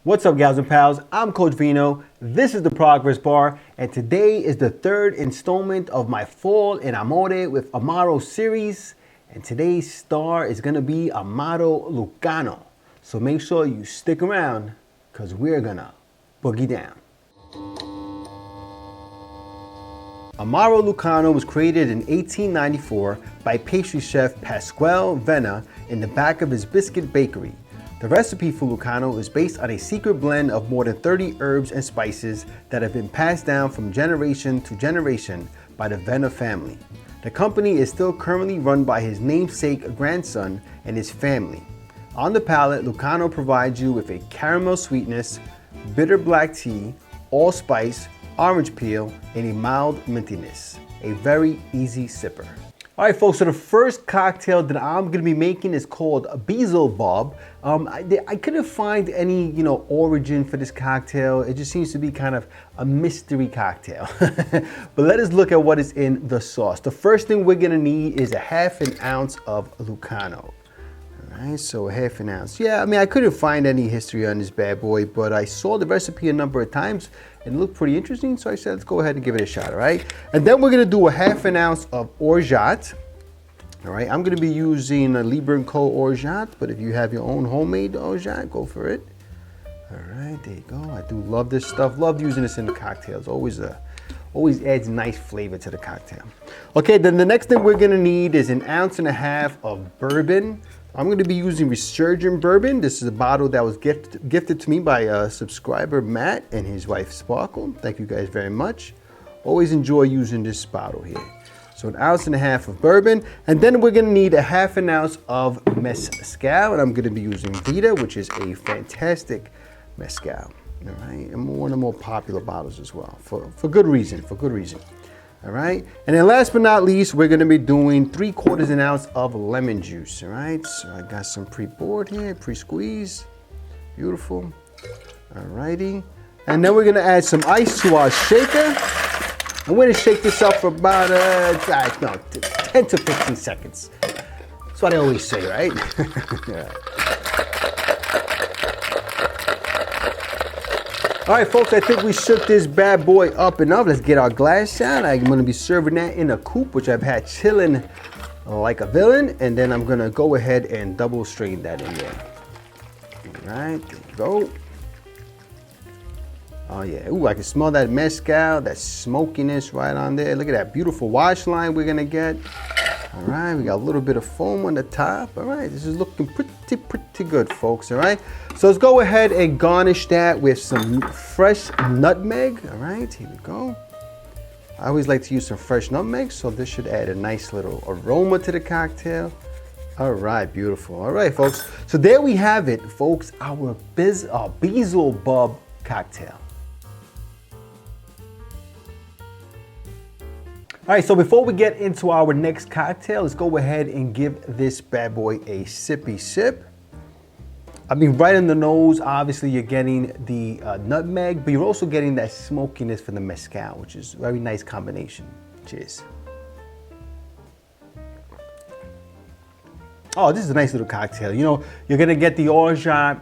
What's up, gals and pals? I'm Coach Vino. This is the Progress Bar, and today is the third installment of my Fall in Amore with Amaro series. And today's star is gonna be Amaro Lucano. So make sure you stick around, cause we're gonna boogie down. Amaro Lucano was created in 1894 by pastry chef Pasquale Venna in the back of his biscuit bakery. The recipe for Lucano is based on a secret blend of more than 30 herbs and spices that have been passed down from generation to generation by the Venna family. The company is still currently run by his namesake grandson and his family. On the palate, Lucano provides you with a caramel sweetness, bitter black tea, allspice, orange peel, and a mild mintiness. A very easy sipper. All right, folks, so the first cocktail that I'm gonna be making is called BEELZEBUB. I couldn't find any, origin for this cocktail. It just seems to be kind of a mystery cocktail. But let us look at what is in the sauce. The first thing we're gonna need is a ½ ounce of Lucano. All right, so a ½ ounce. Yeah, I couldn't find any history on this bad boy, but I saw the recipe a number of times and it looked pretty interesting, so I said, let's go ahead and give it a shot, all right? And then we're gonna do a ½ ounce of Orgeat. All right, I'm gonna be using a Libre & Co. Orgeat, but if you have your own homemade Orgeat, go for it. All right, there you go. I do love this stuff. Love using this in the cocktails. Always adds nice flavor to the cocktail. Okay, then the next thing we're gonna need is 1.5 ounces of bourbon. I'm gonna be using Resurgent Bourbon. This is a bottle that was gifted to me by a subscriber, Matt, and his wife, Sparkle. Thank you guys very much. Always enjoy using this bottle here. So 1.5 ounces of bourbon, and then we're gonna need 1/2 ounce of Mezcal, and I'm gonna be using Vita, which is a fantastic Mezcal. All right, and one of the more popular bottles as well, for good reason, All right, and then last but not least, we're gonna be doing 3/4 ounce of lemon juice. All right, so I got some pre-poured here, pre-squeezed, beautiful. All righty, and then we're gonna add some ice to our shaker. I'm gonna shake this up for about 10 to 15 seconds. That's what I always say, right? All right, folks, I think we shook this bad boy up enough. Let's get our glass shot. I'm gonna be serving that in a coupe, which I've had chilling like a villain, and then I'm gonna go ahead and double strain that in there. All right, there we go. Oh yeah, ooh, I can smell that Mezcal, that smokiness right on there. Look at that beautiful wash line we're gonna get. All right, we got a little bit of foam on the top. All right, this is looking pretty good, folks, all right? So let's go ahead and garnish that with some fresh nutmeg. All right, here we go. I always like to use some fresh nutmeg, so this should add a nice little aroma to the cocktail. All right, beautiful. All right, folks, so there we have it, folks, our BEELZEBUB cocktail. All right, so before we get into our next cocktail, let's go ahead and give this bad boy a sippy sip. Right in the nose, obviously you're getting the nutmeg, but you're also getting that smokiness from the Mezcal, which is a very nice combination. Cheers. Oh, this is a nice little cocktail. You're gonna get the Orgeat,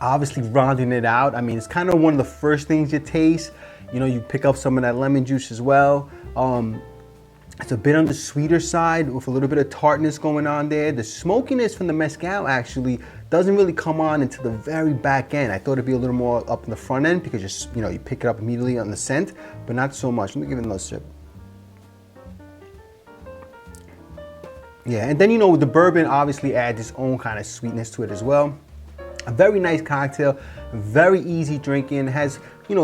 obviously rounding it out. It's kind of one of the first things you taste. You pick up some of that lemon juice as well. It's a bit on the sweeter side with a little bit of tartness going on there. The smokiness from the Mezcal actually doesn't really come on until the very back end. I thought it'd be a little more up in the front end because you pick it up immediately on the scent, but not so much. Let me give it another sip. Yeah, and then the bourbon obviously adds its own kind of sweetness to it as well. A very nice cocktail, very easy drinking, has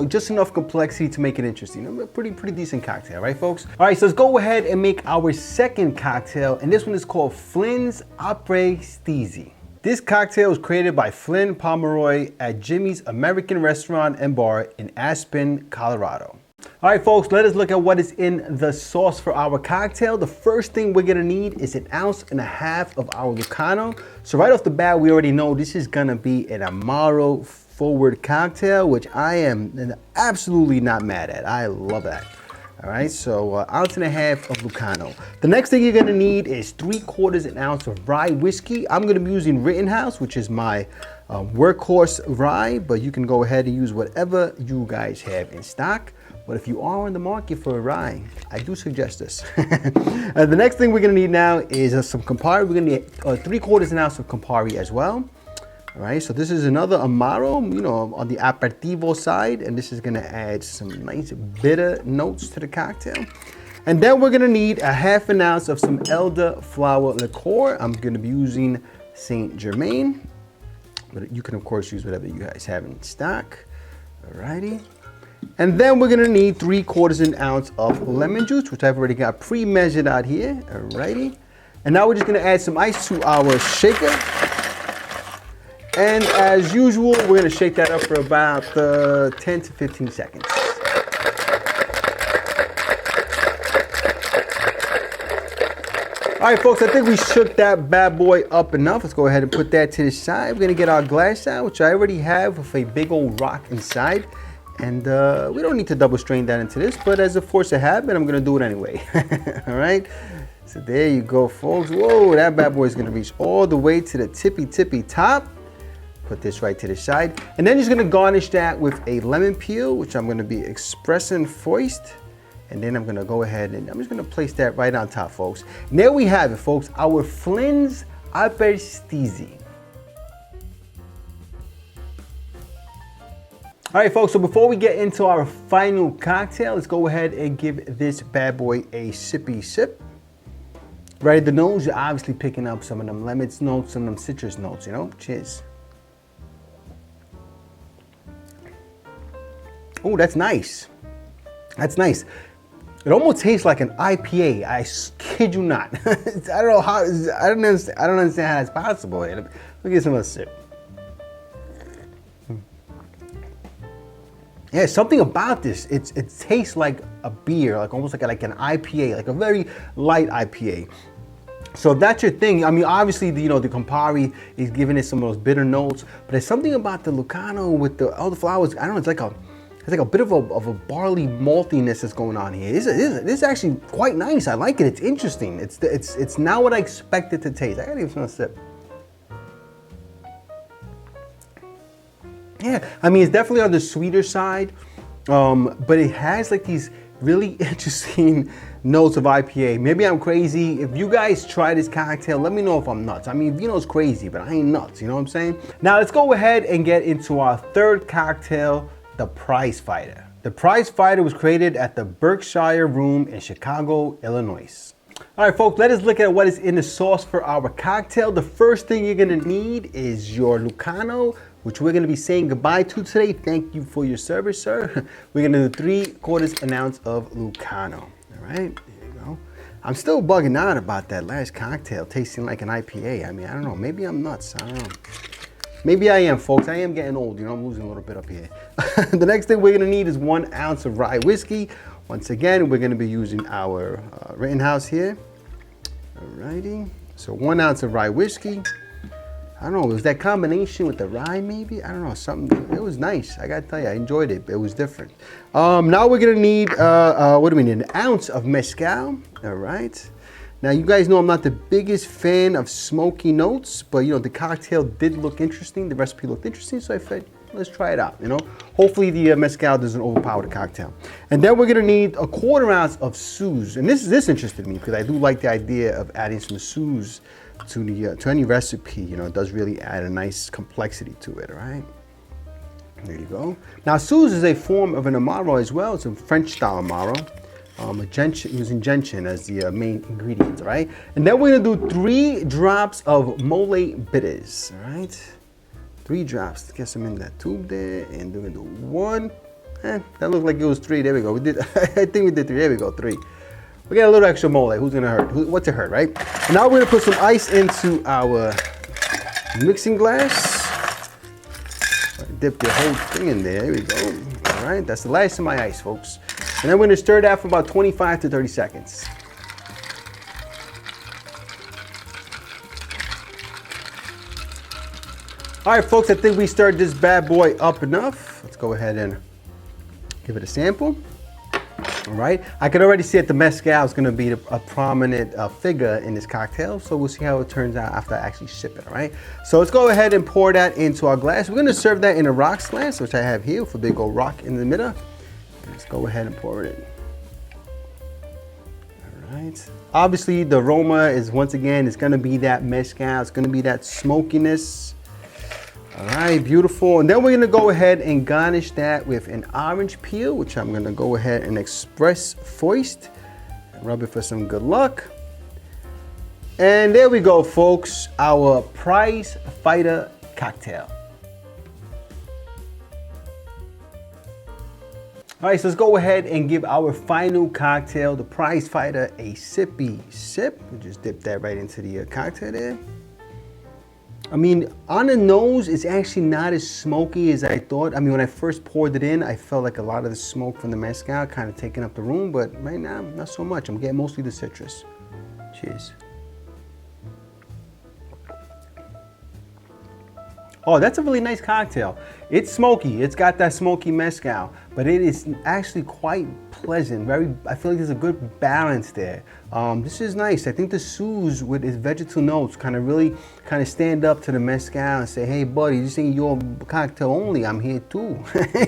just enough complexity to make it interesting. A pretty decent cocktail, right, folks? All right, so let's go ahead and make our second cocktail, and this one is called FLINN'S APRÈS STEAZY. This cocktail was created by Flynn Pomeroy at Jimmy's American Restaurant and Bar in Aspen, Colorado. All right, folks, let us look at what is in the sauce for our cocktail. The first thing we're gonna need is 1.5 ounces of our Lucano. So right off the bat, we already know this is gonna be an Amaro forward cocktail, which I am absolutely not mad at. I love that. All right, so ounce and a half of Lucano. The next thing you're gonna need is 3/4 an ounce of rye whiskey. I'm gonna be using Rittenhouse, which is my workhorse rye, but you can go ahead and use whatever you guys have in stock. But if you are on the market for a rye, I do suggest this. The next thing we're gonna need now is some Campari. We're gonna need 3/4 an ounce of Campari as well. All right, so this is another Amaro, you know, on the aperitivo side, and this is gonna add some nice bitter notes to the cocktail. And then we're gonna need a 1/2 ounce of some Elderflower Liqueur. I'm gonna be using Saint Germain, but you can of course use whatever you guys have in stock. All righty. And then we're gonna need 3/4 an ounce of lemon juice, which I've already got pre-measured out here. All righty. And now we're just gonna add some ice to our shaker. And as usual, we're gonna shake that up for about 10 to 15 seconds. All right, folks, I think we shook that bad boy up enough. Let's go ahead and put that to the side. We're gonna get our glass out, which I already have with a big old rock inside. And we don't need to double strain that into this, but as a force of habit, I'm gonna do it anyway. All right, so there you go, folks. Whoa, that bad boy is gonna reach all the way to the tippy top. Put this right to the side. And then just gonna garnish that with a lemon peel, which I'm gonna be expressing first. And then I'm gonna go ahead and I'm just gonna place that right on top, folks. And there we have it, folks, our FLINN'S APRÈS STEAZY. All right, folks, so before we get into our final cocktail, let's go ahead and give this bad boy a sippy sip. Right at the nose, you're obviously picking up some of them lemon notes, some of them citrus notes, you know? Cheers. Oh, that's nice. That's nice. It almost tastes like an IPA. I kid you not. I don't know how. I don't understand how that's possible. Let me get some of a sip. Yeah, something about this. It tastes like a beer, like almost like an IPA, like a very light IPA. So if that's your thing, I mean, obviously, the Campari is giving it some of those bitter notes, but there's something about the Lucano with the elderflowers. I don't know. It's like a bit of a barley maltiness that's going on here. This is actually quite nice. I like it. It's interesting. It's not what I expected to taste. I gotta give some a sip. Yeah, I mean, it's definitely on the sweeter side, but it has like these really interesting notes of IPA. Maybe I'm crazy. If you guys try this cocktail, let me know if I'm nuts. I mean, Vino's crazy, but I ain't nuts. You know what I'm saying? Now let's go ahead and get into our third cocktail, the Prizefighter. The Prizefighter was created at the Berkshire Room in Chicago, Illinois. All right, folks, let us look at what is in the sauce for our cocktail. The first thing you're gonna need is your Lucano, which we're gonna be saying goodbye to today. Thank you for your service, sir. We're gonna do 3/4 an ounce of Lucano. All right, there you go. I'm still bugging out about that last cocktail tasting like an IPA. I mean, I don't know, maybe I'm nuts, I don't know. Maybe I am, folks. I am getting old, I'm losing a little bit up here. The next thing we're gonna need is 1 ounce of rye whiskey. Once again, we're gonna be using our Rittenhouse here. Alrighty, so 1 ounce of rye whiskey. I don't know, it was that combination with the rye maybe? I don't know, something, it was nice. I gotta tell you, I enjoyed it. It was different. Now we're gonna need, what do we need? 1 ounce of Mezcal, all right. Now you guys know I'm not the biggest fan of smoky notes, but the cocktail did look interesting. The recipe looked interesting, so I thought, let's try it out, Hopefully the Mezcal doesn't overpower the cocktail. And then we're gonna need 1/4 ounce of Suze. And this interested me because I do like the idea of adding some Suze to any recipe. It does really add a nice complexity to it, all right? There you go. Now Suze is a form of an Amaro as well. It's a French style Amaro. Using gentian as the main ingredient, all right? And then we're gonna do 3 drops of mole bitters, all right? 3 drops. Let's get some in that tube there, and we're gonna do 1. That looked like it was 3. There we go. We did. I think we did 3. There we go. 3. We got a little extra mole. Who's gonna hurt? What's it hurt, right? And now we're gonna put some ice into our mixing glass. Dip the whole thing in there. There we go. All right. That's the last of my ice, folks. And then we're gonna stir that for about 25 to 30 seconds. All right, folks, I think we stirred this bad boy up enough. Let's go ahead and give it a sample. All right, I could already see that the mezcal is going to be a prominent figure in this cocktail, so we'll see how it turns out after I actually sip it. All right, so let's go ahead and pour that into our glass. We're going to serve that in a rocks glass, which I have here with a big old rock in the middle. Let's go ahead and pour it in. All right, obviously the aroma is, once again, it's going to be that mezcal. It's going to be that smokiness. All right, beautiful. And then we're gonna go ahead and garnish that with an orange peel, which I'm gonna go ahead and express foist. Rub it for some good luck. And there we go, folks, our Prize Fighter cocktail. All right, so let's go ahead and give our final cocktail, the Prize Fighter, a Sippy Sip. We'll just dip that right into the cocktail there. I mean, on the nose, it's actually not as smoky as I thought. I mean, when I first poured it in, I felt like a lot of the smoke from the mezcal kind of taking up the room, but right now, not so much. I'm getting mostly the citrus. Cheers. Oh, that's a really nice cocktail. It's smoky. It's got that smoky mezcal, but it is actually quite pleasant. I feel like there's a good balance there. This is nice. I think the Suze with its vegetal notes really stand up to the mezcal and say, hey, buddy, this ain't your cocktail only. I'm here too.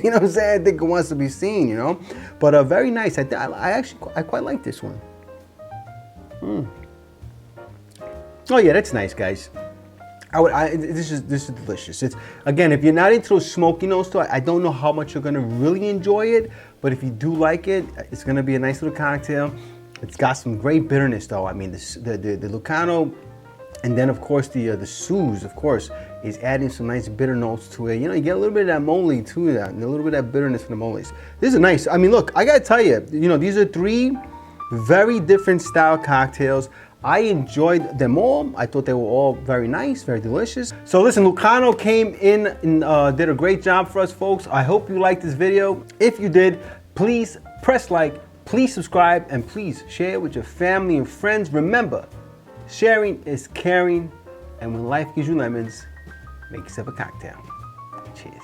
You know what I'm saying? I think it wants to be seen, you know? But very nice. I quite like this one. Oh yeah, that's nice, guys. This is delicious. It's, again, if you're not into those smoky notes, I don't know how much you're gonna really enjoy it, but if you do like it, it's gonna be a nice little cocktail. It's got some great bitterness though. I mean, the Lucano, and then of course the Suze, of course, is adding some nice bitter notes to it. You know, you get a little bit of that moly too, and a little bit of that bitterness from the moles. This is nice. I mean, look, I gotta tell you, you know, these are three very different style cocktails. I enjoyed them all. I thought they were all very nice, very delicious. So listen, Lucano came in and did a great job for us, folks. I hope you liked this video. If you did, please press like, please subscribe, and please share it with your family and friends. Remember, sharing is caring, and when life gives you lemons, make yourself a cocktail. Cheers.